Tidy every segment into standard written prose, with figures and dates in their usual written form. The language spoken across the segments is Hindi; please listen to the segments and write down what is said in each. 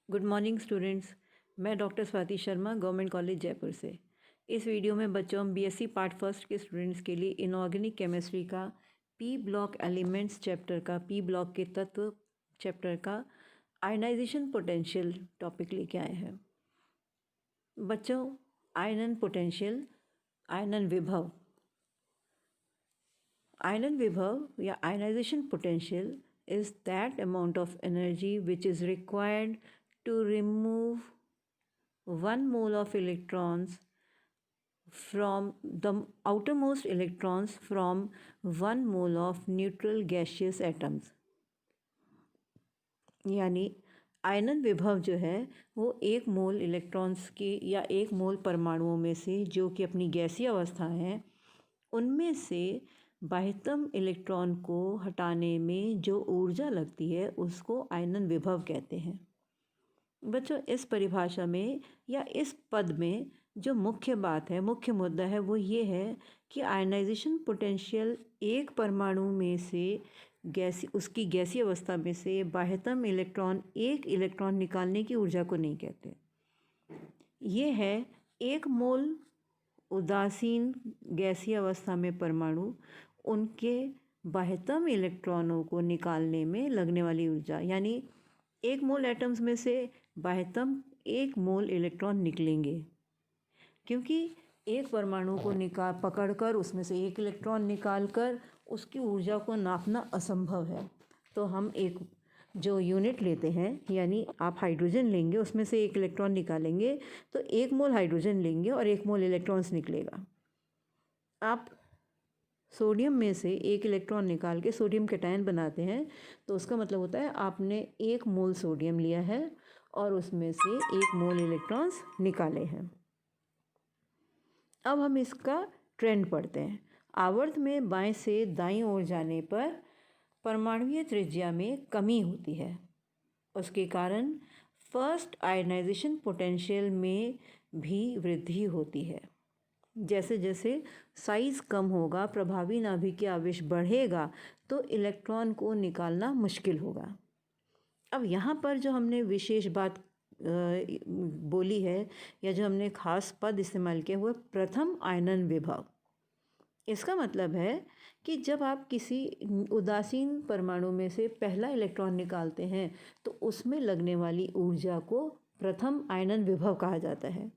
Good morning students. मैं doctor Swati Sharma government college Jaipur से। इस वीडियो में बच्चों बीएससी पार्ट फर्स्ट के स्टूडेंट्स के लिए इनऑर्गेनिक केमिस्ट्री का पी ब्लॉक एलिमेंट्स चैप्टर का पी ब्लॉक के तत्व चैप्टर का आयनाइजेशन पोटेंशियल टॉपिक लेके आए हैं। बच्चों, आयनन पोटेंशियल, आयनन विभव या ionization potential is that amount of energy which is required to remove 1 mole of electrons from the outermost electrons from 1 mole of neutral gaseous atoms। यानी आयनन विभव जो है वो 1 मोल इलेक्ट्रॉन्स के या 1 मोल परमाणुओं में से जो कि अपनी गैसीय अवस्था है उनमें से बाह्यतम इलेक्ट्रॉन को हटाने में जो ऊर्जा लगती है उसको आयनन विभव कहते हैं। बच्चों, इस परिभाषा में या इस पद में जो मुख्य बात है, मुख्य मुद्दा है वो ये है कि आयनाइजेशन पोटेंशियल एक परमाणु में से उसकी गैसीय अवस्था में से बाह्यतम इलेक्ट्रॉन एक इलेक्ट्रॉन निकालने की ऊर्जा को नहीं कहते। ये है 1 मोल उदासीन गैसीय अवस्था में परमाणु उनके बाह्यतम इलेक्ट्रॉनों को निकालने में लगने वाली ऊर्जा, यानी 1 मोल एटम्स में से बाह्यतम 1 मोल इलेक्ट्रॉन निकलेंगे, क्योंकि एक परमाणु को पकड़कर उसमें से 1 इलेक्ट्रॉन निकालकर उसकी ऊर्जा को नापना असंभव है। तो हम एक जो यूनिट लेते हैं, यानी आप हाइड्रोजन लेंगे, उसमें से 1 इलेक्ट्रॉन निकालेंगे तो 1 मोल हाइड्रोजन लेंगे और 1 मोल इलेक्ट्रॉन्स निकलेगा। आप सोडियम में से 1 इलेक्ट्रॉन निकाल के सोडियम कैटायन बनाते हैं तो उसका मतलब होता है आपने 1 मोल सोडियम लिया है और उसमें से 1 मोल इलेक्ट्रॉन्स निकाले हैं। अब हम इसका ट्रेंड पढ़ते हैं। आवर्त में बाएं से दाईं ओर जाने पर परमाणुीय त्रिज्या में कमी होती है। उसके कारण फर्स्ट आयनाइजेशन पोटेंशियल में भी वृद्धि होती है। जैसे जैसे साइज़ कम होगा, प्रभावी नाभिकीय आवेश बढ़ेगा तो इलेक्ट्रॉन को निकालना मुश्किल होगा। अब यहाँ पर जो हमने विशेष बात बोली है या जो हमने खास पद इस्तेमाल किया हुआ प्रथम आयनन विभव। इसका मतलब है कि जब आप किसी उदासीन परमाणु में से पहला इलेक्ट्रॉन निकालते हैं तो उसमें लगने वाली ऊर्जा को प्रथम आयनन विभव कहा जाता है।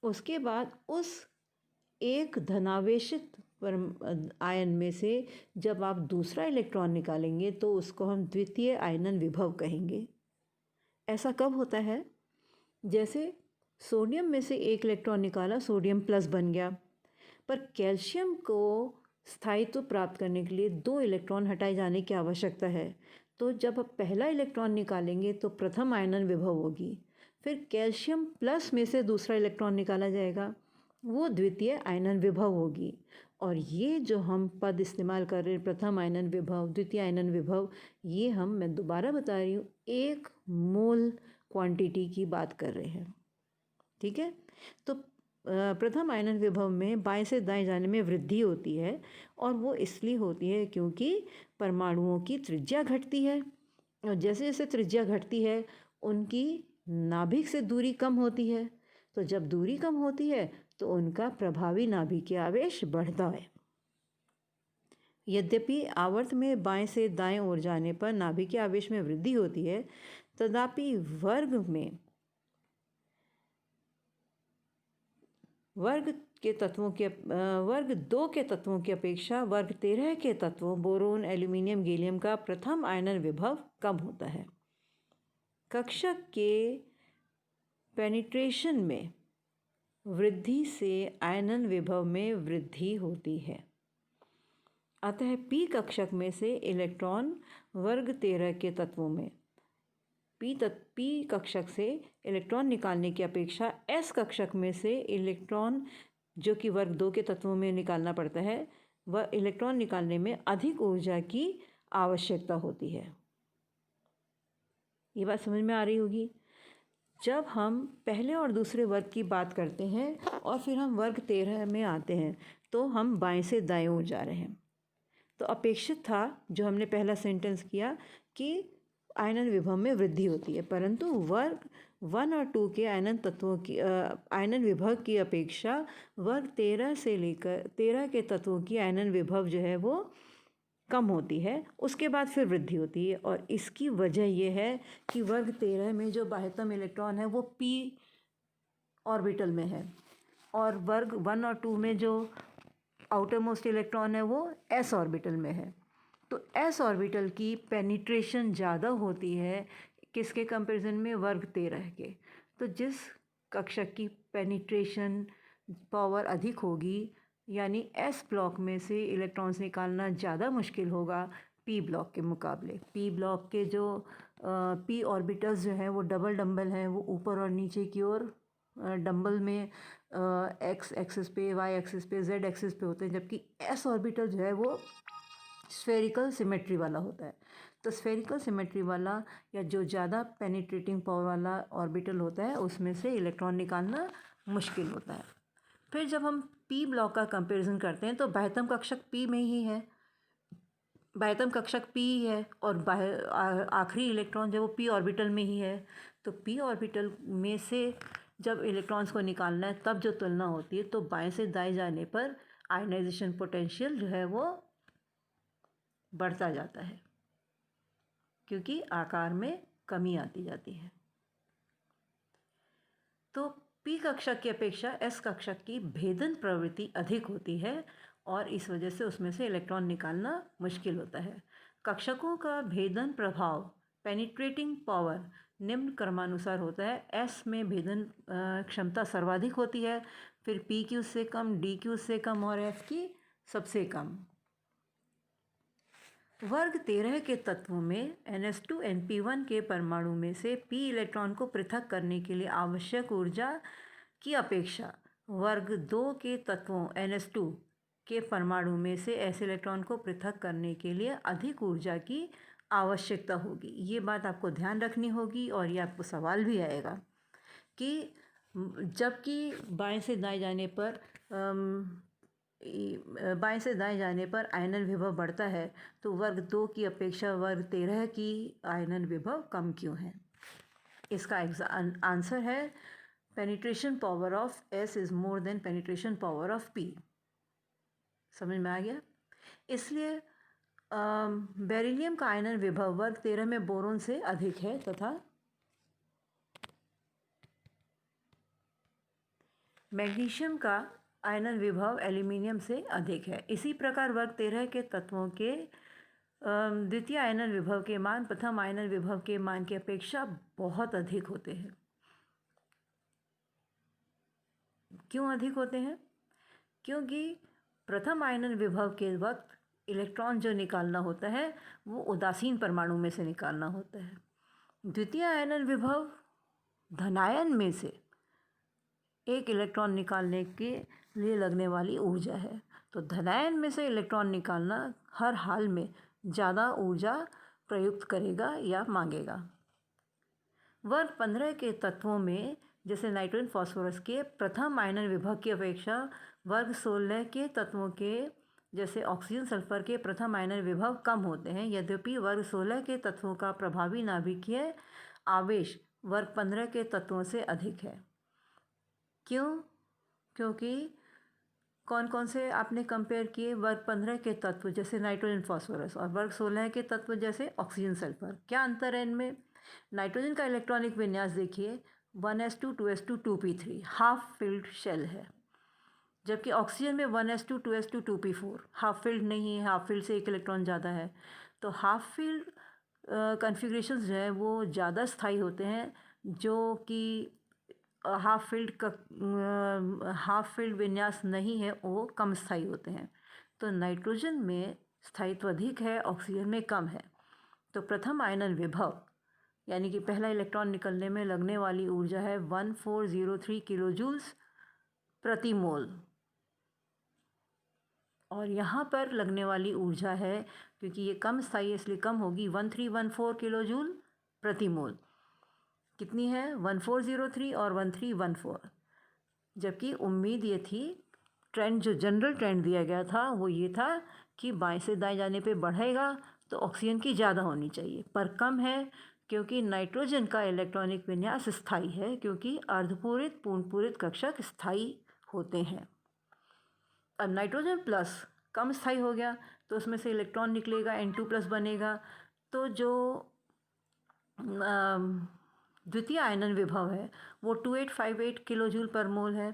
उसके बाद उस एक धनावेशित आयन में से जब आप दूसरा इलेक्ट्रॉन निकालेंगे तो उसको हम द्वितीय आयनन विभव कहेंगे। ऐसा कब होता है? जैसे सोडियम में से 1 इलेक्ट्रॉन निकाला, सोडियम प्लस बन गया, पर कैल्शियम को स्थायित्व प्राप्त करने के लिए 2 इलेक्ट्रॉन हटाए जाने की आवश्यकता है। तो जब आप पहला इलेक्ट्रॉन निकालेंगे तो प्रथम आयनन विभव होगी, फिर कैल्शियम प्लस में से दूसरा इलेक्ट्रॉन निकाला जाएगा, वो द्वितीय आयनन विभव होगी। और ये जो हम पद इस्तेमाल कर रहे हैं प्रथम आयनन विभव, द्वितीय आयनन विभव, ये मैं दोबारा बता रही हूँ 1 मोल क्वांटिटी की बात कर रहे हैं। ठीक है, तो प्रथम आयनन विभव में बाएं से दाएं जाने में वृद्धि होती है और वो इसलिए होती है क्योंकि परमाणुओं की त्रिज्या घटती है और जैसे जैसे त्रिज्या घटती है उनकी नाभिक से दूरी कम होती है। तो जब दूरी कम होती है तो उनका प्रभावी नाभिकीय आवेश बढ़ता है। यद्यपि आवर्त में बाएं से दाएं ओर जाने पर नाभिकीय आवेश में वृद्धि होती है, तथापि वर्ग 2 के तत्वों की अपेक्षा वर्ग 13 के तत्वों बोरोन, एल्यूमिनियम, गैलियम का प्रथम आयनन विभव कम होता है। कक्षक के पेनिट्रेशन में वृद्धि से आयनन विभव में वृद्धि होती है। अतः पी कक्षक में से इलेक्ट्रॉन वर्ग 13 के तत्वों में पी कक्षक से इलेक्ट्रॉन निकालने की अपेक्षा एस कक्षक में से इलेक्ट्रॉन जो कि वर्ग 2 के तत्वों में निकालना पड़ता है, वह इलेक्ट्रॉन निकालने में अधिक ऊर्जा की आवश्यकता होती है। ये बात समझ में आ रही होगी। जब हम पहले और दूसरे वर्ग की बात करते हैं और फिर हम वर्ग 13 में आते हैं तो हम बाएं से दाएं ओर जा रहे हैं। तो अपेक्षित था जो हमने पहला सेंटेंस किया कि आयनन विभव में वृद्धि होती है, परंतु वर्ग 1 और 2 के आयनन तत्वों की आयनन विभव की अपेक्षा वर्ग 13 से लेकर 13 के तत्वों की आयनन विभव जो है वो कम होती है, उसके बाद फिर वृद्धि होती है। और इसकी वजह ये है कि वर्ग 13 में जो बाह्यतम इलेक्ट्रॉन है वो p ऑर्बिटल में है, और वर्ग 1 और 2 में जो आउटर मोस्ट इलेक्ट्रॉन है वो s ऑर्बिटल में है। तो s ऑर्बिटल की पेनिट्रेशन ज़्यादा होती है किसके कंपैरिजन में, वर्ग 13 के। तो जिस कक्षक की पेनिट्रेशन पावर अधिक होगी, यानी s ब्लॉक में से इलेक्ट्रॉन्स निकालना ज़्यादा मुश्किल होगा p ब्लॉक के मुकाबले। p ब्लॉक के जो p ऑर्बिटल्स जो हैं वो डबल डंबल हैं, वो ऊपर और नीचे की ओर डंबल में x एक्सिस पे, y एक्सिस पे, z एक्सिस पे होते हैं, जबकि s ऑर्बिटल जो है वो स्फेरिकल सिमेट्री वाला होता है। तो स्फेरिकल सिमेट्री वाला या जो ज़्यादा पेनिट्रेटिंग पावर वाला ऑर्बिटल होता है उसमें से इलेक्ट्रॉन निकालना मुश्किल होता है। फिर जब हम p ब्लॉक का कंपैरिजन करते हैं तो बाह्यतम कक्षक p में ही है, बाह्यतम कक्षक p ही है, और आखिरी इलेक्ट्रॉन जो वो p ऑर्बिटल में ही है। तो p ऑर्बिटल में से जब इलेक्ट्रॉन्स को निकालना है तब जो तुलना होती है, तो बाएं से दाएं जाने पर आयनाइजेशन पोटेंशियल जो है वो बढ़ता जाता है, क्योंकि आकार में कमी आती जाती है। तो p कक्षक की अपेक्षा s कक्षक की भेदन प्रवृत्ति अधिक होती है, और इस वजह से उसमें से इलेक्ट्रॉन निकालना मुश्किल होता है। कक्षकों का भेदन प्रभाव पेनिट्रेटिंग पावर निम्न क्रमानुसार होता है। s में भेदन क्षमता सर्वाधिक होती है, फिर p की उससे कम, d की उससे कम, और f की सबसे कम। वर्ग 13 के तत्वों में NH2 के परमाणु में से p इलेक्ट्रॉन को पृथक करने के लिए आवश्यक ऊर्जा की अपेक्षा वर्ग 2 के तत्वों NH2 के परमाणु में से ऐसे इलेक्ट्रॉन को पृथक करने के लिए अधिक ऊर्जा की आवश्यकता होगी। ये बात आपको ध्यान रखनी होगी, और ये आपको सवाल भी आएगा कि जबकि बाएं से दाएं जाने पर आयनन विभव बढ़ता है, तो वर्ग 2 की अपेक्षा वर्ग 13 की आयनन विभव कम क्यों है। इसका आंसर है penetration power of s is more than penetration power of p। समझ में आ गया। इसलिए बेरिलियम का आयनन विभव वर्ग 13 में बोरोन से अधिक है, तथा मैग्नीशियम का आयनन विभव एल्यूमिनियम से अधिक है। इसी प्रकार वर्ग 13 के तत्वों के द्वितीय आयनन विभव के मान प्रथम आयनन विभव के मान की अपेक्षा बहुत अधिक होते हैं। क्यों अधिक होते हैं? क्योंकि प्रथम आयनन विभव के वक्त इलेक्ट्रॉन जो निकालना होता है वो उदासीन परमाणु में से निकालना होता है। द्वितीय आयनन विभव धनायन में से एक इलेक्ट्रॉन निकालने के लिए लगने वाली ऊर्जा है। तो धनायन में से इलेक्ट्रॉन निकालना हर हाल में ज़्यादा ऊर्जा प्रयुक्त करेगा या मांगेगा। वर्ग 15 के तत्वों में जैसे नाइट्रोजन फास्फोरस के प्रथम आयनन विभव की अपेक्षा वर्ग 16 के तत्वों के जैसे ऑक्सीजन सल्फर के प्रथम आयनन विभव कम होते हैं। यद्यपि वर्ग 16 के तत्वों का प्रभावी नाभिकीय आवेश वर्ग 15 के तत्वों से अधिक है। क्यों? क्योंकि कौन कौन से आपने कंपेयर किए? वर्ग 15 के तत्व जैसे नाइट्रोजन फास्फोरस और वर्ग 16 के तत्व जैसे ऑक्सीजन सल्फर। क्या अंतर है इनमें? नाइट्रोजन का इलेक्ट्रॉनिक विन्यास देखिए, 1s2 2s2 2p3 half filled shell है, जबकि ऑक्सीजन में 1s2 2s2 2p4 half filled नहीं है, हाफ फिल्ड से एक इलेक्ट्रॉन ज़्यादा है। तो हाफ फील्ड कॉन्फ़िगरेशंस जो है वो ज़्यादा स्थायी होते हैं, जो कि हाफ फील्ड विन्यास नहीं है वो कम स्थायी होते हैं। तो नाइट्रोजन में स्थायित्व अधिक है, ऑक्सीजन में कम है। तो प्रथम आयनन विभव यानी कि पहला इलेक्ट्रॉन निकलने में लगने वाली ऊर्जा है 1403 किलो जूल्स प्रति मोल, और यहाँ पर लगने वाली ऊर्जा है, क्योंकि ये कम स्थायी है इसलिए कम होगी, 1314 किलो जूल प्रति मोल। कितनी है? 1403 और 1314। जबकि उम्मीद ये थी, ट्रेंड जो जनरल ट्रेंड दिया गया था वो ये था कि बाएं से दाएं जाने पे बढ़ेगा तो ऑक्सीजन की ज़्यादा होनी चाहिए, पर कम है क्योंकि नाइट्रोजन का इलेक्ट्रॉनिक विन्यास स्थायी है, क्योंकि अर्धपूरित पूर्णपूरित कक्षक स्थायी होते हैं। अब नाइट्रोजन प्लस कम स्थायी हो गया तो उसमें से इलेक्ट्रॉन निकलेगा, N2+ बनेगा। तो जो द्वितीय आयनन विभव है वो 2858 किलो जूल पर मोल है।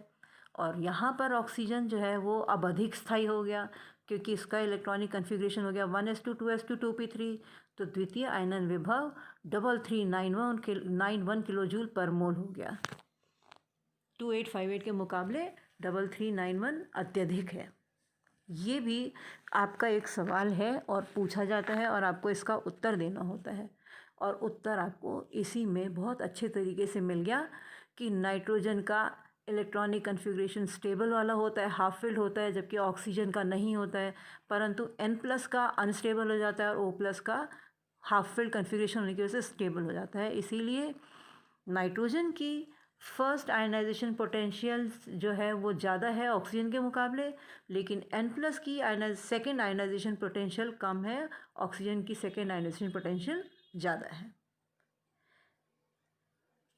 और यहाँ पर ऑक्सीजन जो है वो अब अधिक स्थायी हो गया क्योंकि इसका इलेक्ट्रॉनिक कन्फिग्रेशन हो गया 1s2 2s2 2p3। तो द्वितीय आयनन विभव 3391 किलो जूल पर मोल हो गया। 2858 के मुकाबले 3391 अत्यधिक है। ये भी आपका एक सवाल है और पूछा जाता है और आपको इसका उत्तर देना होता है। और उत्तर आपको इसी में बहुत अच्छे तरीके से मिल गया कि नाइट्रोजन का इलेक्ट्रॉनिक कन्फिग्रेशन स्टेबल वाला होता है, हाफ फिल्ड होता है, जबकि ऑक्सीजन का नहीं होता है, परंतु N+ का अनस्टेबल हो जाता है और O+ का हाफ फिल्ड कन्फिग्रेशन होने की वजह से स्टेबल हो जाता है। इसीलिए नाइट्रोजन की फर्स्ट आयनाइजेशन पोटेंशियल जो है वो ज़्यादा है ऑक्सीजन के मुकाबले, लेकिन N+ की सेकेंड आयनाइजेशन पोटेंशियल कम है, ऑक्सीजन की सेकेंड आयनाइजेशन पोटेंशियल ज़्यादा है।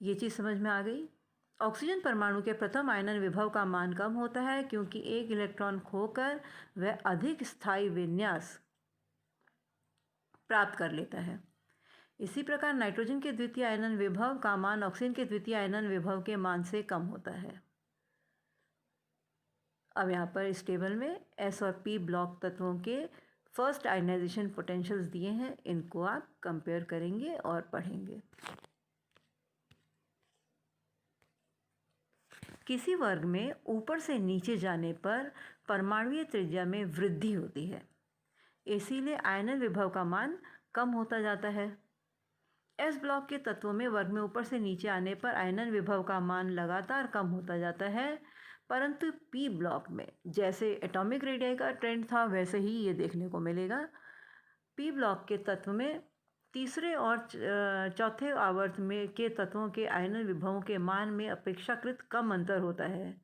ये चीज़ समझ में आ गई। ऑक्सीजन परमाणु के प्रथम आयनन विभव का मान कम होता है क्योंकि एक इलेक्ट्रॉन खोकर वह अधिक स्थायी विन्यास प्राप्त कर लेता है। इसी प्रकार नाइट्रोजन के द्वितीय आयनन विभव का मान ऑक्सीजन के द्वितीय आयनन विभव के मान से कम होता है। अब यहाँ पर इस टेबल में S और P ब्लॉक तत्वों के फर्स्ट आयनाइजेशन पोटेंशियल्स दिए हैं, इनको आप कंपेयर करेंगे और पढ़ेंगे। किसी वर्ग में ऊपर से नीचे जाने पर परमाणुीय त्रिज्या में वृद्धि होती है, इसीलिए आयनन विभव का मान कम होता जाता है। एस ब्लॉक के तत्वों में वर्ग में ऊपर से नीचे आने पर आयनन विभव का मान लगातार कम होता जाता है, परंतु पी ब्लॉक में जैसे एटॉमिक रेडियाई का ट्रेंड था वैसे ही ये देखने को मिलेगा। पी ब्लॉक के तत्व में तीसरे और चौथे आवर्त में के तत्वों के आयनन विभवों के मान में अपेक्षाकृत कम अंतर होता है।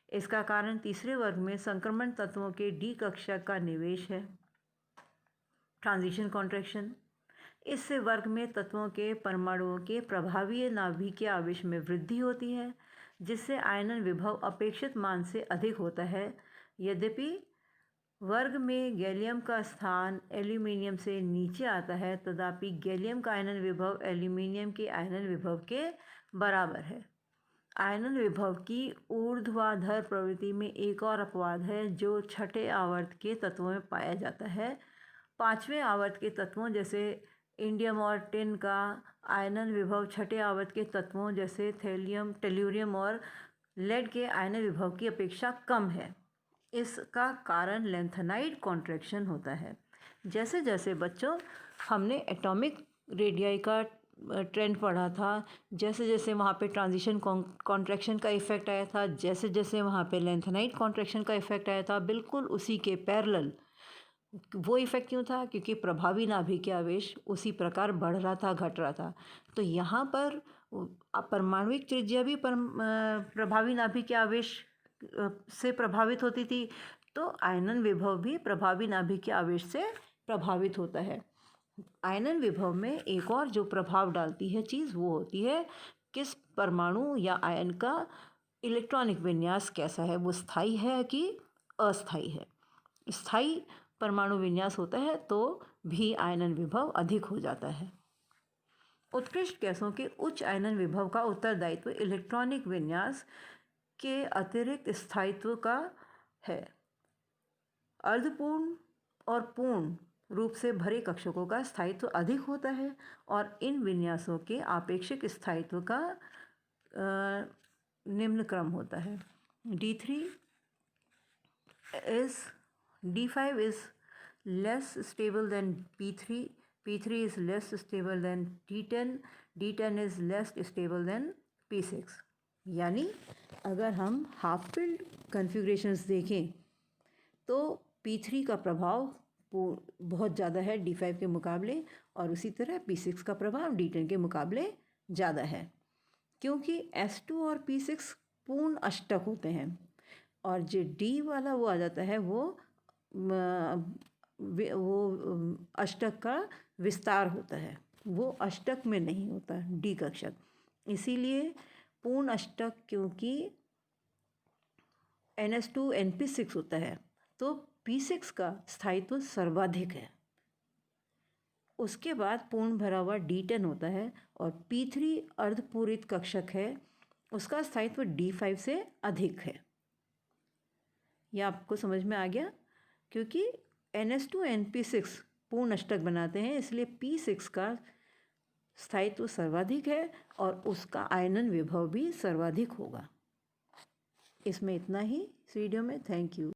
इसका कारण तीसरे वर्ग में संक्रमण तत्वों के डी कक्षा का निवेश है, ट्रांजिशन कॉन्ट्रैक्शन। इससे वर्ग में तत्वों के परमाणुओं के प्रभावी नाभिकीय आवेश में वृद्धि होती है, जिससे आयनन विभव अपेक्षित मान से अधिक होता है। यद्यपि वर्ग में गैलियम का स्थान एल्यूमिनियम से नीचे आता है, तथापि गैलियम का आयनन विभव एल्यूमिनियम के आयनन विभव के बराबर है। आयनन विभव की ऊर्ध्वाधर प्रवृत्ति में एक और अपवाद है जो छठे आवर्त के तत्वों में पाया जाता है। पाँचवें आवर्त के तत्वों जैसे इंडियम और टिन का आयनन विभव छठे आवर्त के तत्वों जैसे थैलियम, टेल्यूरियम और लेड के आयनन विभव की अपेक्षा कम है। इसका कारण लेंथेनाइड कॉन्ट्रैक्शन होता है। जैसे जैसे बच्चों हमने एटॉमिक रेडियाई का ट्रेंड पढ़ा था, जैसे जैसे वहाँ पे ट्रांजिशन कॉन्ट्रैक्शन का इफ़ेक्ट आया था, जैसे जैसे वहाँ पे लेंथेनाइड कॉन्ट्रैक्शन का इफ़ेक्ट आया था, बिल्कुल उसी के पैरेलल वो इफ़ेक्ट क्यों था? क्योंकि प्रभावी नाभिकीय आवेश उसी प्रकार बढ़ रहा था, घट रहा था। तो यहाँ पर परमाणुिक त्रिज्या भी प्रभावी नाभिकीय आवेश से प्रभावित होती थी, तो आयनन विभव भी प्रभावी नाभिकीय आवेश से प्रभावित होता है। आयनन विभव में एक और जो प्रभाव डालती है चीज़ वो होती है किस परमाणु या आयन का इलेक्ट्रॉनिक विन्यास कैसा है, वो स्थायी है कि अस्थायी है। स्थायी परमाणु विन्यास होता है तो भी आयनन विभव अधिक हो जाता है। उत्कृष्ट गैसों के उच्च आयनन विभव का उत्तरदायित्व इलेक्ट्रॉनिक विन्यास के अतिरिक्त स्थायित्व का है। अर्धपूर्ण और पूर्ण रूप से भरे कक्षकों का स्थायित्व अधिक होता है और इन विन्यासों के आपेक्षिक स्थायित्व का निम्न क्रम होता है। D5 is less stable than P3, P3 is less stable than D10, D10 is less stable than P6। यानी अगर हम हाफ फील्ड कन्फिग्रेशंस देखें तो P3 का प्रभाव बहुत ज़्यादा है D5 के मुकाबले और उसी तरह P6 का प्रभाव D10 के मुकाबले ज़्यादा है, क्योंकि S2 और P6 पूर्ण अष्टक होते हैं और जो D वाला वो आ जाता है वो वो अष्टक का विस्तार होता है, वो अष्टक में नहीं होता डी कक्षक। इसीलिए पूर्ण अष्टक क्योंकि NH2 NP6 होता है तो P6 का स्थायित्व सर्वाधिक है। उसके बाद पूर्ण भरा हुआ D10 होता है और P3 अर्धपूरित कक्षक है, उसका स्थायित्व D5 से अधिक है। यह आपको समझ में आ गया? क्योंकि NH2 NP6 पूर्ण अष्टक बनाते हैं, इसलिए P6 का स्थायित्व सर्वाधिक है और उसका आयनन विभव भी सर्वाधिक होगा। इसमें इतना ही इस वीडियो में। Thank you.